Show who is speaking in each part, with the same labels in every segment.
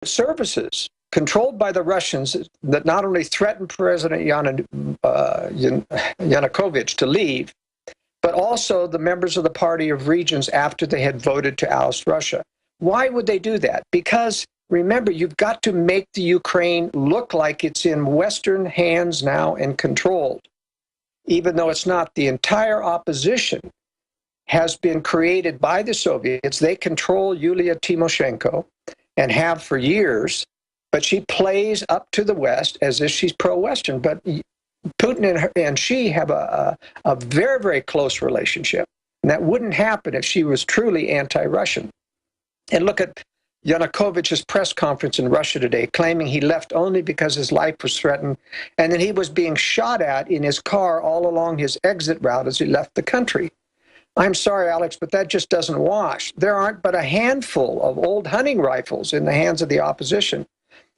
Speaker 1: services controlled by the Russians that not only threatened President Yanukovych to leave, but also the members of the Party of Regions after they had voted to oust Russia. Why would they do that? Because, remember, you've got to make the Ukraine look like it's in Western hands now and controlled, even though it's not. The entire opposition has been created by the Soviets. They control Yulia Tymoshenko and have for years, but she plays up to the West as if she's pro-Western. But Putin and she have a very, very close relationship. And that wouldn't happen if she was truly anti-Russian. And look at Yanukovych's press conference in Russia today, claiming he left only because his life was threatened, and that he was being shot at in his car all along his exit route as he left the country. I'm sorry, Alex, but that just doesn't wash. There aren't but a handful of old hunting rifles in the hands of the opposition.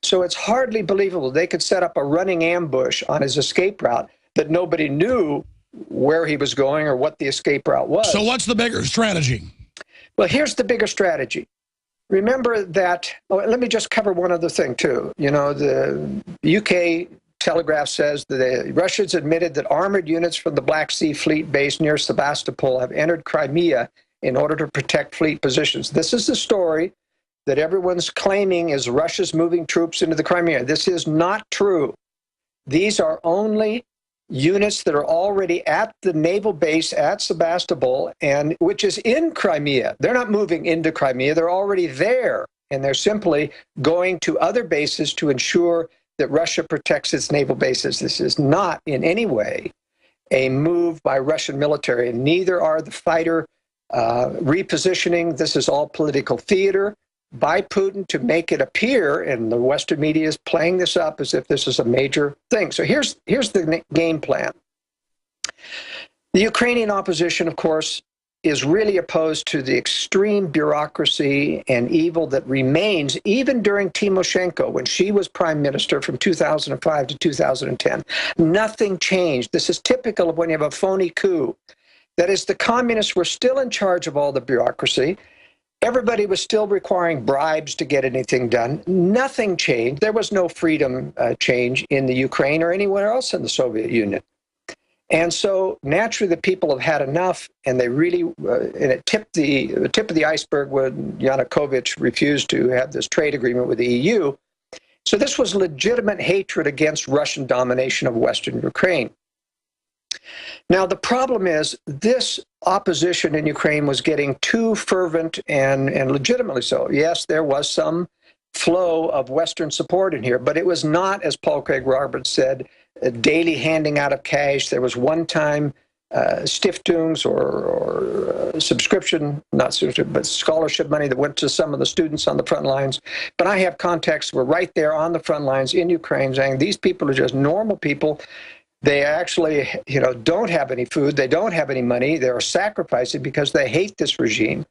Speaker 1: So it's hardly believable they could set up a running ambush on his escape route that nobody knew where he was going or what the escape route was.
Speaker 2: So what's the bigger strategy?
Speaker 1: Well, here's the bigger strategy. Remember that, let me just cover one other thing, too. You know, the UK Telegraph says that the Russians admitted that armored units from the Black Sea Fleet base near Sevastopol have entered Crimea in order to protect fleet positions. This is the story that everyone's claiming is Russia's moving troops into the Crimea. This is not true. These are only units that are already at the naval base at Sebastopol, and which is in Crimea. They're not moving into Crimea. They're already there, and they're simply going to other bases to ensure that Russia protects its naval bases. This is not in any way a move by Russian military, and neither are the fighter repositioning. This is all political theater by Putin to make it appear, and the Western media is playing this up as if this is a major thing. So here's the game plan. The Ukrainian opposition, of course, is really opposed to the extreme bureaucracy and evil that remains even during Tymoshenko, when she was prime minister from 2005 to 2010. Nothing changed. This is typical of when you have a phony coup. That is, the communists were still in charge of all the bureaucracy. Everybody was still requiring bribes to get anything done. Nothing changed. There was no freedom change in the Ukraine or anywhere else in the Soviet Union. And so naturally the people have had enough, and they really, and it tipped the tip of the iceberg when Yanukovych refused to have this trade agreement with the EU. So this was legitimate hatred against Russian domination of Western Ukraine. Now, the problem is this opposition in Ukraine was getting too fervent and legitimately so. Yes, there was some flow of Western support in here, but it was not, as Paul Craig Roberts said, a daily handing out of cash. There was one-time stiftungs or subscription, not subscription, but scholarship money that went to some of the students on the front lines. But I have contacts who were right there on the front lines in Ukraine saying these people are just normal people. They actually, you know, don't have any food. They don't have any money. They're sacrificing because they hate this regime.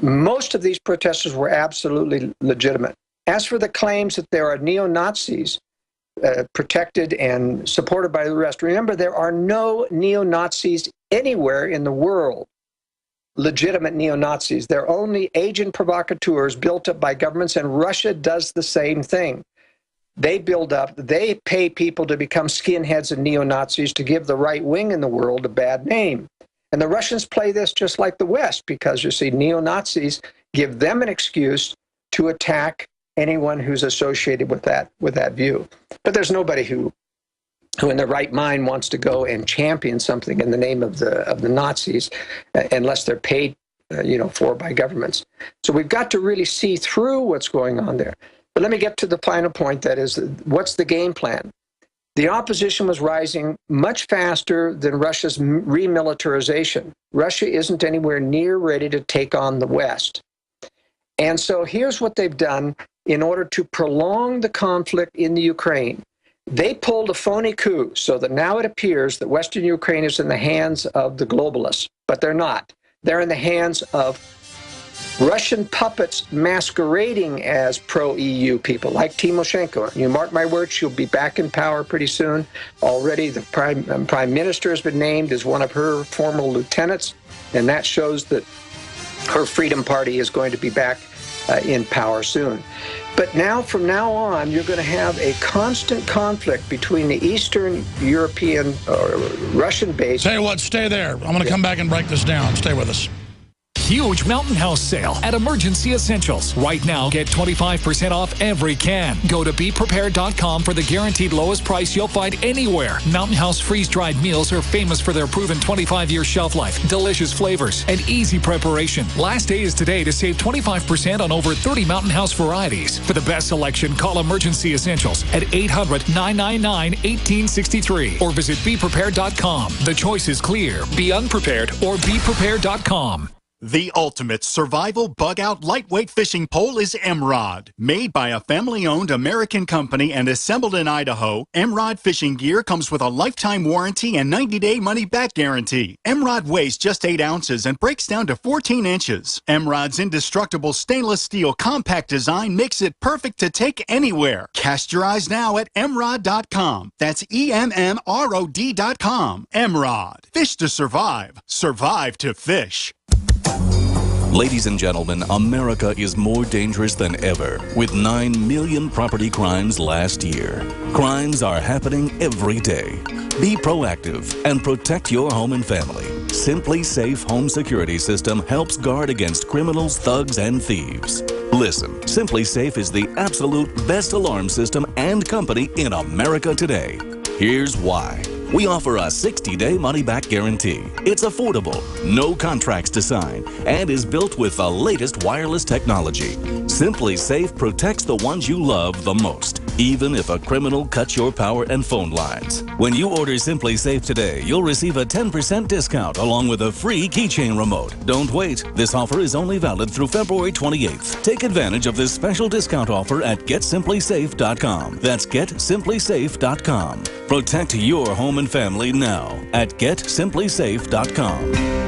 Speaker 1: Most of these protesters were absolutely legitimate. As for the claims that there are neo-Nazis protected and supported by the rest, remember, there are no neo-Nazis anywhere in the world, legitimate neo-Nazis. They're only agent provocateurs built up by governments, and Russia does the same thing. They build up, they pay people to become skinheads and neo-Nazis to give the right wing in the world a bad name. And the Russians play this just like the West, because you see, neo-Nazis give them an excuse to attack anyone who's associated with that view. But there's nobody who in their right mind wants to go and champion something in the name of the Nazis unless they're paid for by governments. So we've got to really see through what's going on there. But let me get to the final point, that is, what's the game plan? The opposition was rising much faster than Russia's remilitarization. Russia isn't anywhere near ready to take on the West. And so here's what they've done in order to prolong the conflict in the Ukraine. They pulled a phony coup so that now it appears that Western Ukraine is in the hands of the globalists, but they're not. They're in the hands of Russian puppets masquerading as pro-EU people like Tymoshenko. You mark my words, she'll be back in power pretty soon. Already the prime minister has been named as one of her former lieutenants, and that shows that her Freedom Party is going to be back in power soon. But now, from now on, you're going to have a constant conflict between the Eastern European Russian base.
Speaker 2: Tell you what, stay there. I'm going to come back and break this down. Stay with us.
Speaker 3: Huge Mountain House sale at Emergency Essentials. Right now, get 25% off every can. Go to BePrepared.com for the guaranteed lowest price you'll find anywhere. Mountain House freeze-dried meals are famous for their proven 25-year shelf life, delicious flavors, and easy preparation. Last day is today to save 25% on over 30 Mountain House varieties. For the best selection, call Emergency Essentials at 800-999-1863 or visit BePrepared.com. The choice is clear. Be unprepared or BePrepared.com.
Speaker 4: The ultimate survival bug-out lightweight fishing pole is Emrod. Made by a family-owned American company and assembled in Idaho, Emrod fishing gear comes with a lifetime warranty and 90-day money-back guarantee. Emrod weighs just 8 ounces and breaks down to 14 inches. Emrod's indestructible stainless steel compact design makes it perfect to take anywhere. Cast your eyes now at Emrod.com. That's EMMROD.com. Emrod. Fish to survive. Survive to fish.
Speaker 5: Ladies and gentlemen, America is more dangerous than ever, with 9 million property crimes last year. Crimes are happening every day. Be proactive and protect your home and family. Simply Safe Home Security System helps guard against criminals, thugs, and thieves. Listen, Simply Safe is the absolute best alarm system and company in America today. Here's why. We offer a 60-day money-back guarantee. It's affordable, no contracts to sign, and is built with the latest wireless technology. Simply Safe protects the ones you love the most, even if a criminal cuts your power and phone lines. When you order Simply Safe today, you'll receive a 10% discount along with a free keychain remote. Don't wait. This offer is only valid through February 28th. Take advantage of this special discount offer at GetSimplySafe.com. That's GetSimplySafe.com. Protect your home and family now at GetSimplySafe.com.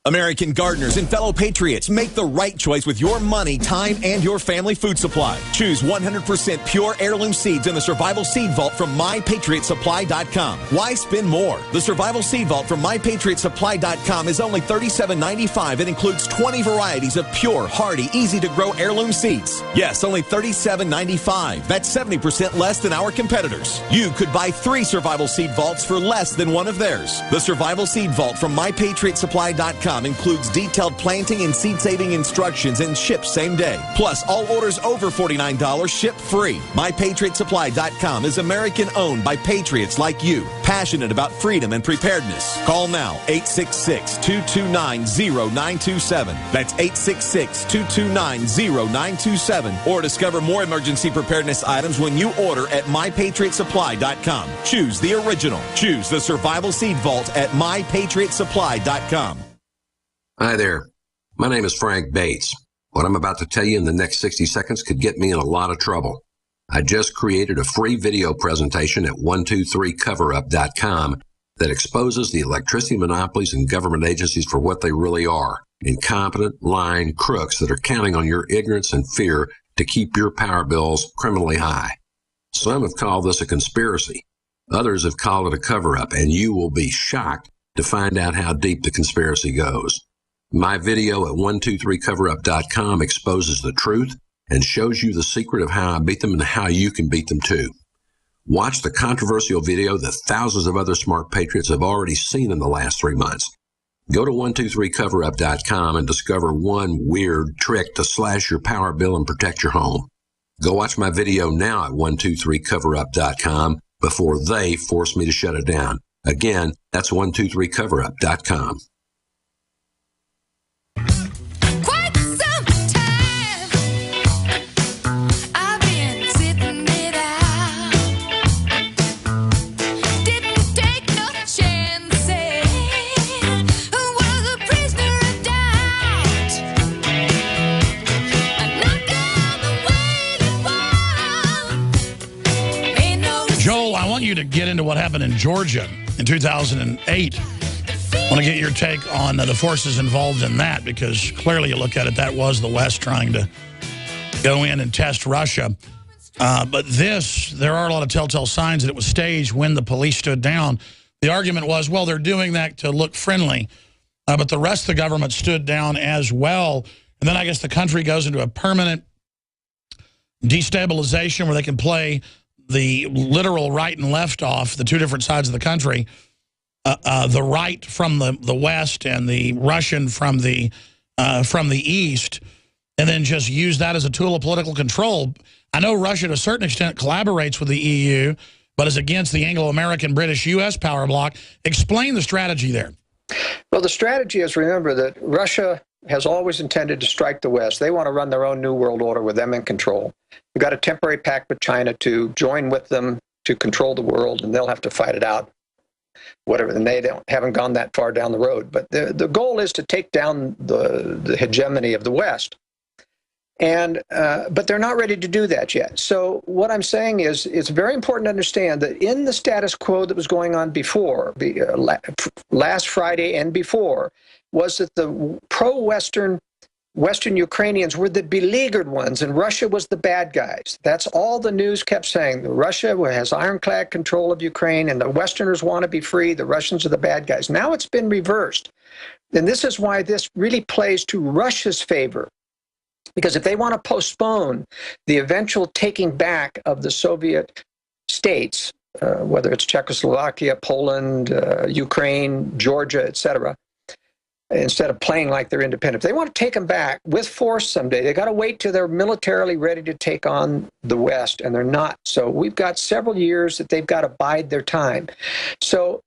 Speaker 6: American gardeners and fellow patriots, make the right choice with your money, time, and your family food supply. Choose 100% pure heirloom seeds in the Survival Seed Vault from MyPatriotSupply.com. Why spend more? The Survival Seed Vault from MyPatriotSupply.com is only $37.95 and includes 20 varieties of pure, hardy, easy-to-grow heirloom seeds. Yes, only $37.95. That's 70% less than our competitors. You could buy 3 Survival Seed Vaults for less than one of theirs. The Survival Seed Vault from MyPatriotSupply.com includes detailed planting and seed-saving instructions and ships same day. Plus, all orders over $49 ship free. MyPatriotSupply.com is American-owned by patriots like you, passionate about freedom and preparedness. Call now, 866-229-0927. That's 866-229-0927. Or discover more emergency preparedness items when you order at MyPatriotSupply.com. Choose the original. Choose the Survival Seed Vault at MyPatriotSupply.com.
Speaker 7: Hi there. My name is Frank Bates. What I'm about to tell you in the next 60 seconds could get me in a lot of trouble. I just created a free video presentation at 123coverup.com that exposes the electricity monopolies and government agencies for what they really are: incompetent, lying crooks that are counting on your ignorance and fear to keep your power bills criminally high. Some have called this a conspiracy. Others have called it a cover-up, and you will be shocked to find out how deep the conspiracy goes. My video at 123coverup.com exposes the truth and shows you the secret of how I beat them and how you can beat them too. Watch the controversial video that thousands of other smart patriots have already seen in the last 3 months. Go to 123coverup.com and discover one weird trick to slash your power bill and protect your home. Go watch my video now at 123coverup.com before they force me to shut it down. Again, that's 123coverup.com.
Speaker 2: You to get into what happened in Georgia in 2008. I want to get your take on the forces involved in that, because clearly you look at it, that was the West trying to go in and test Russia. But there are a lot of telltale signs that it was staged when the police stood down. The argument was, well, they're doing that to look friendly, but the rest of the government stood down as well. And then I guess the country goes into a permanent destabilization where they can play the literal right and left off, the two different sides of the country, the right from the west and the Russian from the east, and then just use that as a tool of political control. I know Russia to a certain extent collaborates with the EU, but is against the Anglo-American, British, U.S. power bloc. Explain the strategy there.
Speaker 1: Well, the strategy is, remember that Russia has always intended to strike the West. They want to run their own new world order with them in control. We've got a temporary pact with China to join with them to control the world, and they'll have to fight it out, whatever. And they haven't gone that far down the road. But the goal is to take down the hegemony of the West. And but they're not ready to do that yet. So what I'm saying is it's very important to understand that in the status quo that was going on before, last Friday and before, was that the pro-Western Ukrainians were the beleaguered ones, and Russia was the bad guys. That's all the news kept saying. Russia has ironclad control of Ukraine, and the Westerners want to be free. The Russians are the bad guys. Now it's been reversed. And this is why this really plays to Russia's favor. Because if they want to postpone the eventual taking back of the Soviet states, whether it's Czechoslovakia, Poland, Ukraine, Georgia, etc., instead of playing like they're independent, if they want to take them back with force someday, they got to wait till they're militarily ready to take on the West, and they're not. So we've got several years that they've got to bide their time. So,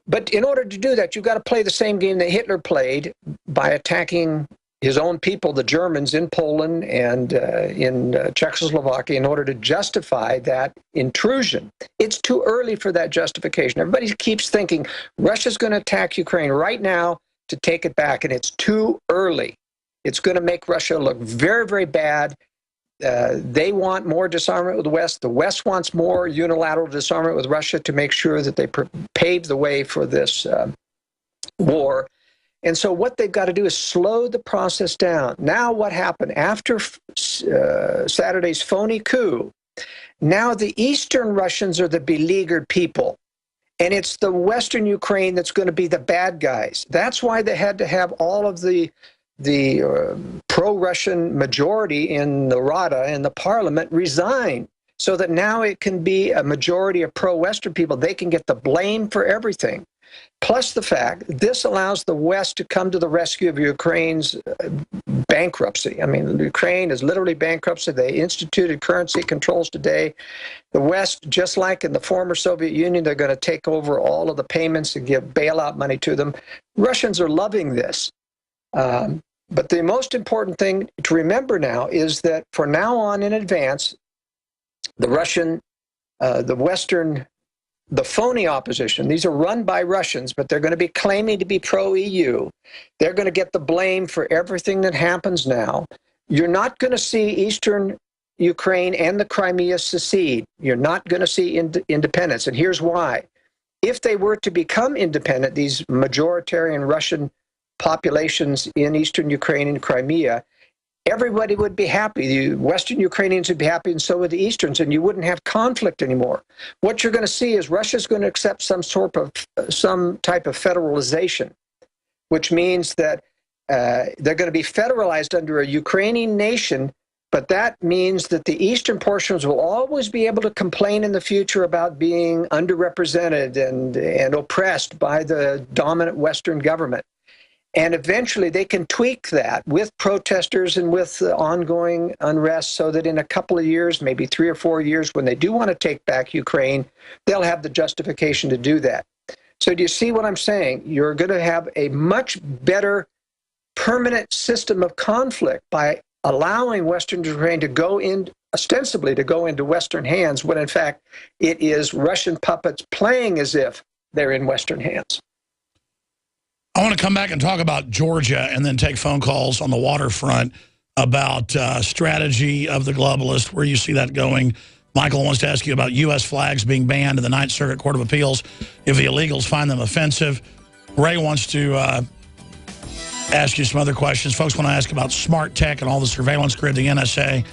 Speaker 1: but in order to do that, you've got to play the same game that Hitler played by attacking his own people, the Germans, in Poland and in Czechoslovakia, in order to justify that intrusion. It's too early for that justification. Everybody keeps thinking Russia's going to attack Ukraine right now to take it back, and it's too early. It's going to make Russia look very, very bad. They want more disarmament with the West. The West wants more unilateral disarmament with Russia to make sure that they pave the way for this war. And so what they've got to do is slow the process down. Now what happened? After Saturday's phony coup, now the Eastern Russians are the beleaguered people. And it's the Western Ukraine that's going to be the bad guys. That's why they had to have all of the pro-Russian majority in the Rada, in the parliament, resign, so that now it can be a majority of pro-Western people. They can get the blame for everything. Plus the fact this allows the West to come to the rescue of Ukraine's bankruptcy. I mean, Ukraine is literally bankruptcy. They instituted currency controls today. The West, just like in the former Soviet Union, they're going to take over all of the payments and give bailout money to them. Russians are loving this. But the most important thing to remember now is that for now on in advance, the Russian, the Western, the phony opposition, these are run by Russians, but they're going to be claiming to be pro-EU. They're going to get the blame for everything that happens now. You're not going to see Eastern Ukraine and the Crimea secede. You're not going to see independence. And here's why. If they were to become independent, these majoritarian Russian populations in Eastern Ukraine and Crimea, everybody would be happy. The Western Ukrainians would be happy, and so would the Easterns, and you wouldn't have conflict anymore. What you're going to see is Russia's going to accept some type of federalization, which means that they're going to be federalized under a Ukrainian nation, but that means that the eastern portions will always be able to complain in the future about being underrepresented and oppressed by the dominant Western government. And eventually they can tweak that with protesters and with ongoing unrest so that in a couple of years, maybe 3 or 4 years, when they do want to take back Ukraine, they'll have the justification to do that. So do you see what I'm saying? You're going to have a much better permanent system of conflict by allowing Western Ukraine to go in, ostensibly to go into Western hands, when in fact it is Russian puppets playing as if they're in Western hands.
Speaker 2: I want to come back and talk about Georgia and then take phone calls on the waterfront about strategy of the globalists, where you see that going. Michael wants to ask you about U.S. flags being banned in the Ninth Circuit Court of Appeals if the illegals find them offensive. Ray wants to ask you some other questions. Folks want to ask about smart tech and all the surveillance grid the NSA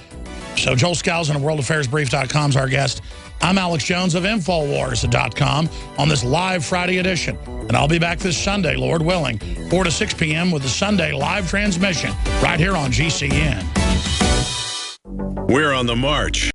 Speaker 2: So Joel Skousen of WorldAffairsBrief.com is our guest. I'm Alex Jones of Infowars.com on this live Friday edition. And I'll be back this Sunday, Lord willing, 4 to 6 p.m. with the Sunday live transmission right here on GCN.
Speaker 8: We're on the march.